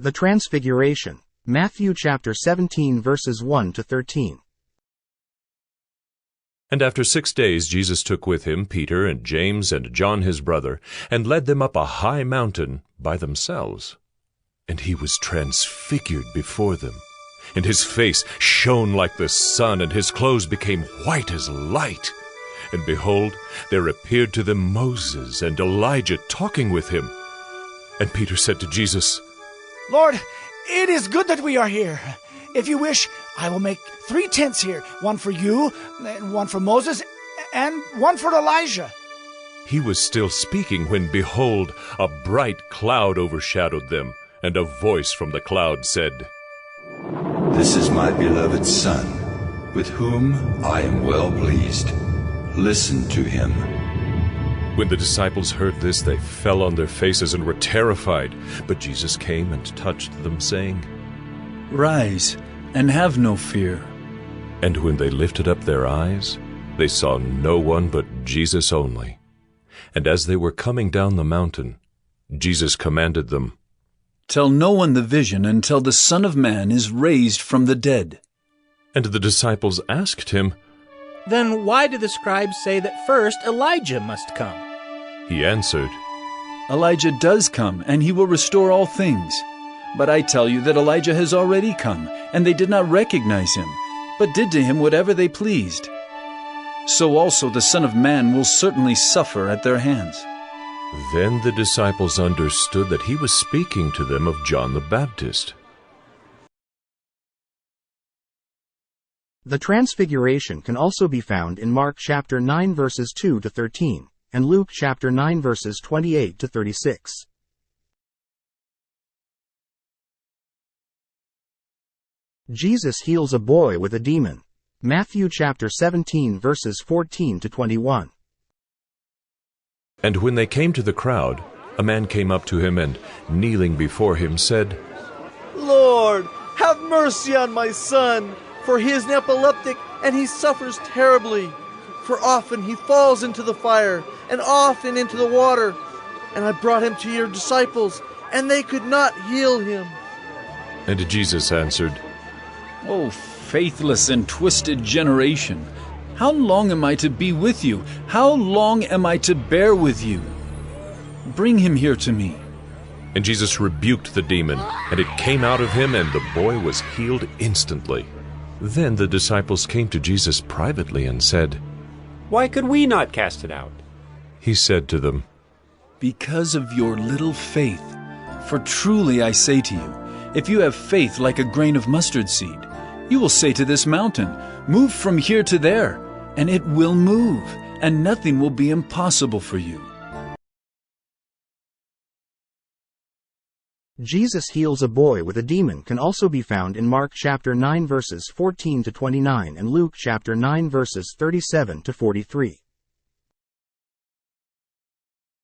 The Transfiguration. Matthew chapter 17 verses 1 to 13. And after 6 days Jesus took with him Peter and James and John his brother, and led them up a high mountain by themselves. And he was transfigured before them, and his face shone like the sun, and his clothes became white as light. And behold, there appeared to them Moses and Elijah talking with him. And Peter said to Jesus, "Lord, it is good that we are here. If you wish, I will make 3 tents here, one for you, and one for Moses, and one for Elijah." He was still speaking when, behold, a bright cloud overshadowed them, and a voice from the cloud said, "This is my beloved Son, with whom I am well pleased. Listen to him." When the disciples heard this, they fell on their faces and were terrified. But Jesus came and touched them, saying, "Rise, and have no fear." And when they lifted up their eyes, they saw no one but Jesus only. And as they were coming down the mountain, Jesus commanded them, "Tell no one the vision until the Son of Man is raised from the dead." And the disciples asked him, "Then why do the scribes say that first Elijah must come?" He answered, Elijah does come, and he will restore all things. But I tell you that Elijah has already come, and they did not recognize him, but did to him whatever they pleased. So also the Son of Man will certainly suffer at their hands. Then the disciples understood that he was speaking to them of John the Baptist. The Transfiguration can also be found in Mark chapter 9 verses 2 to 13, and Luke chapter 9 verses 28 to 36. Jesus heals a boy with a demon. Matthew chapter 17 verses 14 to 21. And when they came to the crowd, a man came up to him and, kneeling before him, said, "Lord, have mercy on my son, for he is an epileptic, and he suffers terribly. For often he falls into the fire, and often into the water. And I brought him to your disciples, and they could not heal him." And Jesus answered, O faithless and twisted generation, how long am I to be with you? How long am I to bear with you? Bring him here to me. And Jesus rebuked the demon, and it came out of him, and the boy was healed instantly. Then the disciples came to Jesus privately and said, "Why could we not cast it out?" He said to them, Because of your little faith. For truly I say to you, if you have faith like a grain of mustard seed, you will say to this mountain, Move from here to there, and it will move, and nothing will be impossible for you. Jesus heals a boy with a demon can also be found in Mark chapter 9 verses 14 to 29 and Luke chapter 9 verses 37 to 43.